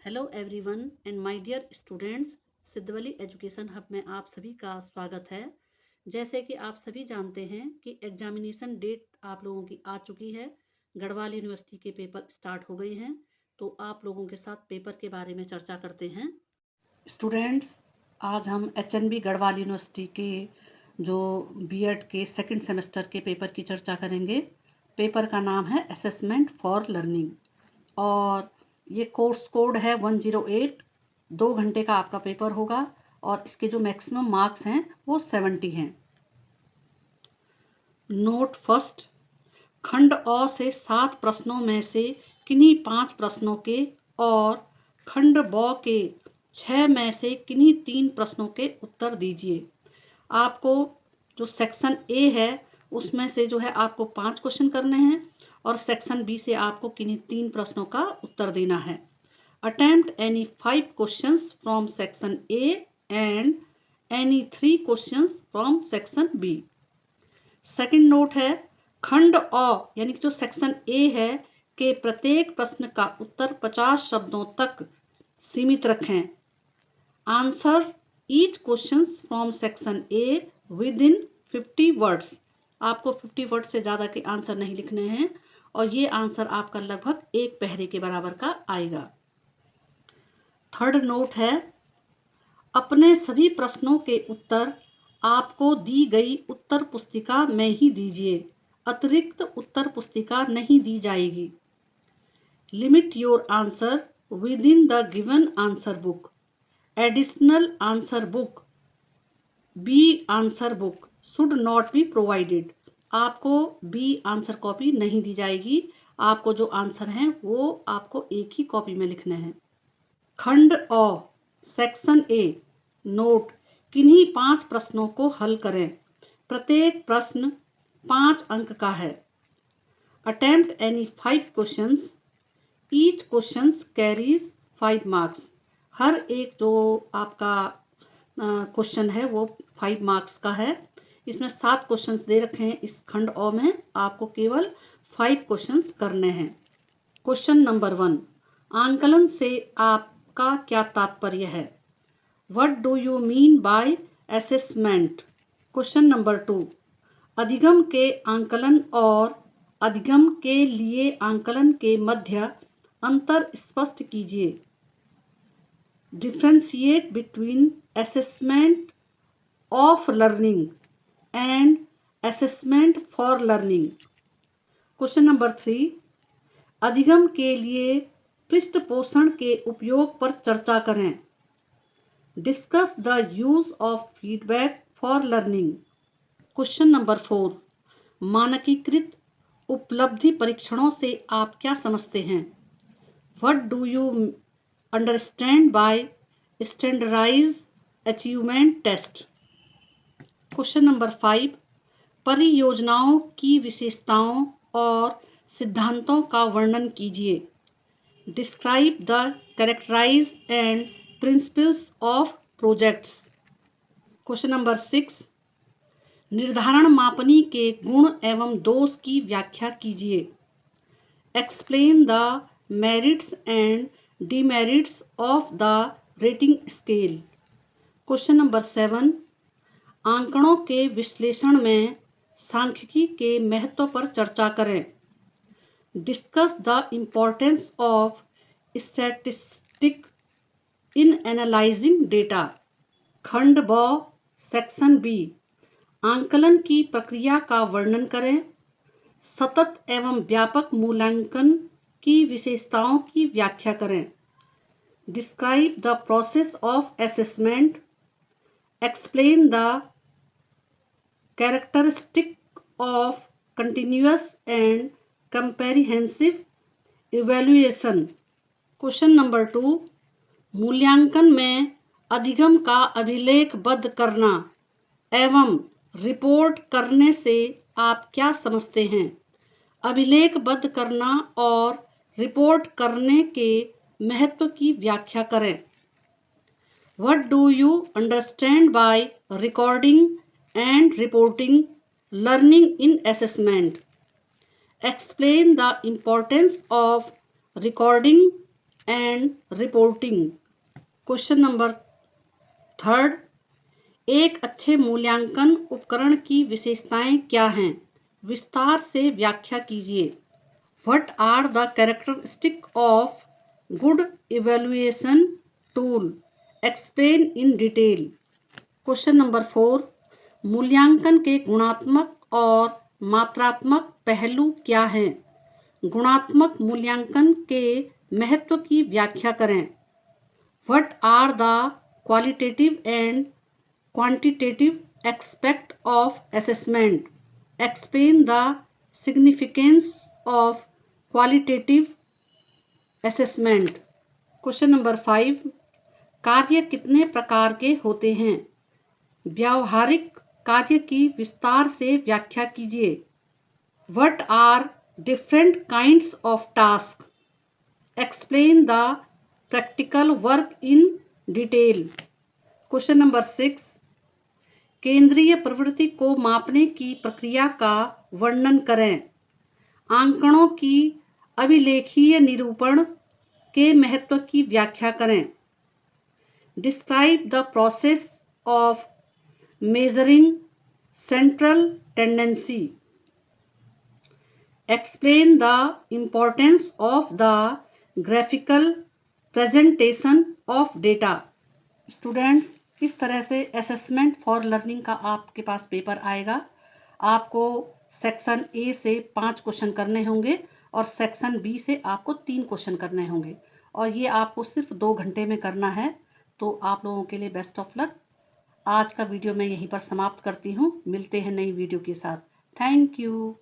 Hello everyone and my dear students, Siddhavali education hub में आप सभी का स्वागत है। जैसे कि आप सभी जानते हैं कि एग्जामिनेशन डेट आप लोगों की आ चुकी है। गढ़वाल यूनिवर्सिटी के पेपर स्टार्ट हो गए हैं, तो आप लोगों के साथ पेपर के बारे में चर्चा करते हैं। स्टूडेंट्स, आज हम एचएनबी गढ़वाल यूनिवर्सिटी के जो बीएड के सेकंड सेमेस्टर के पेपर की चर्चा करेंगे। पेपर का नाम है असेसमेंट फॉर लर्निंग और ये कोर्स कोड है 108। 2 घंटे का आपका पेपर होगा और इसके जो मैक्सिमम मार्क्स हैं वो 70 हैं। नोट फर्स्ट, खंड अ से 7 प्रश्नों में से किन्हीं 5 प्रश्नों के और खंड ब के 6 में से किन्हीं 3 प्रश्नों के उत्तर दीजिए। आपको जो सेक्शन ए है उसमें से जो है आपको 5 क्वेश्चन करने हैं और सेक्शन बी से आपको किन्हीं 3 प्रश्नों का उत्तर देना है। Attempt any 5 questions from section A and any 3 questions from section B. Second note है, खंड अ यानी कि जो सेक्शन ए है के प्रत्येक प्रश्न का उत्तर 50 शब्दों तक सीमित रखें। Answer each question from section A with in 50 words. आपको 50 वर्ड से ज़्यादा के आंसर नहीं लिखने हैं और ये आंसर आपका लगभग एक पहरे के बराबर का आएगा। थर्ड नोट है, अपने सभी प्रश्नों के उत्तर आपको दी गई उत्तर पुस्तिका में ही दीजिए, अतिरिक्त उत्तर पुस्तिका नहीं दी जाएगी। Limit your answer within the given answer book. Additional answer book B answer book should not be provided. आपको बी आंसर कॉपी नहीं दी जाएगी। आपको जो आंसर हैं वो आपको एक ही कॉपी में लिखने हैं। खंड अ सेक्शन ए, नोट, किन्हीं 5 प्रश्नों को हल करें। प्रत्येक प्रश्न 5 अंक का है। Attempt any 5 questions, each questions carries 5 marks. हर एक जो आपका क्वेश्चन है वो 5 मार्क्स का है। इसमें 7 क्वेश्चंस दे रखे हैं। इस खंड अ में आपको केवल 5 क्वेश्चंस करने हैं। क्वेश्चन नंबर 1, आंकलन से आपका क्या तात्पर्य है? What do you mean by assessment? Question number 2, अधिगम के आंकलन और अधिगम के लिए आंकलन के मध्य अंतर स्पष्ट कीजिए। Differentiate between assessment of learning and assessment for learning. Question number 3, अधिगम के लिए पृष्ठपोषण के उपयोग पर चर्चा करें। Discuss the use of feedback for learning. Question number 4, मानकीकृत उपलब्धि परीक्षणों से आप क्या समझते हैं? What do you understand by standardized achievement test? Question number 5, परियोजनाओं की विशेषताओं और सिद्धांतों का वर्णन कीजिए। Describe the characterise and principles of projects. Question number 6, निर्धारण मापनी के गुण एवं दोष की व्याख्या कीजिए। Explain the merits and demerits of the rating scale. Question number 7, आंकड़ों के विश्लेषण में सांख्यिकी के महत्व पर चर्चा करें। Discuss the importance of statistic in analysing data. खंड ब सेक्शन बी, आंकलन की प्रक्रिया का वर्णन करें। सतत एवं व्यापक मूल्यांकन की विशेषताओं की व्याख्या करें। Describe the process of assessment. Explain the characteristic of continuous and comprehensive evaluation. Question number 2, मूल्यांकन में अधिगम का अभिलेखबद्ध करना एवं रिपोर्ट करने से आप क्या समझते हैं? अभिलेखबद्ध करना और रिपोर्ट करने के महत्व की व्याख्या करें। What do you understand by recording and reporting learning in assessment? Explain the importance of recording and reporting. Question number 3, एक अच्छे मूल्यांकन उपकरण की विशेषताएं क्या हैं? विस्तार से व्याख्या कीजिए। What are the characteristic of good evaluation tool? Explain in detail. Question number 4, मूल्यांकन के गुणात्मक और मात्रात्मक पहलू क्या हैं? गुणात्मक मूल्यांकन के महत्व की व्याख्या करें। What are the qualitative and quantitative aspect of assessment? Explain the significance of qualitative assessment. Question number 5, कार्य कितने प्रकार के होते हैं? व्यावहारिक कार्य की विस्तार से व्याख्या कीजिए। What are different kinds of task? Explain the practical work in detail. Question number 6, केंद्रीय प्रवृत्ति को मापने की प्रक्रिया का वर्णन करें। आंकड़ों की अभिलेखीय निरूपण के महत्व की व्याख्या करें। Describe the process of measuring central tendency. Explain the importance of the graphical presentation of data. Students, इस तरह से असेसमेंट फॉर लर्निंग का आपके पास पेपर आएगा। आपको सेक्शन ए से 5 क्वेश्चन करने होंगे और सेक्शन बी से आपको 3 क्वेश्चन करने होंगे और ये आपको सिर्फ 2 घंटे में करना है। तो आप लोगों के लिए बेस्ट ऑफ लक। आज का वीडियो मैं यहीं पर समाप्त करती हूँ। मिलते हैं नई वीडियो के साथ। Thank you.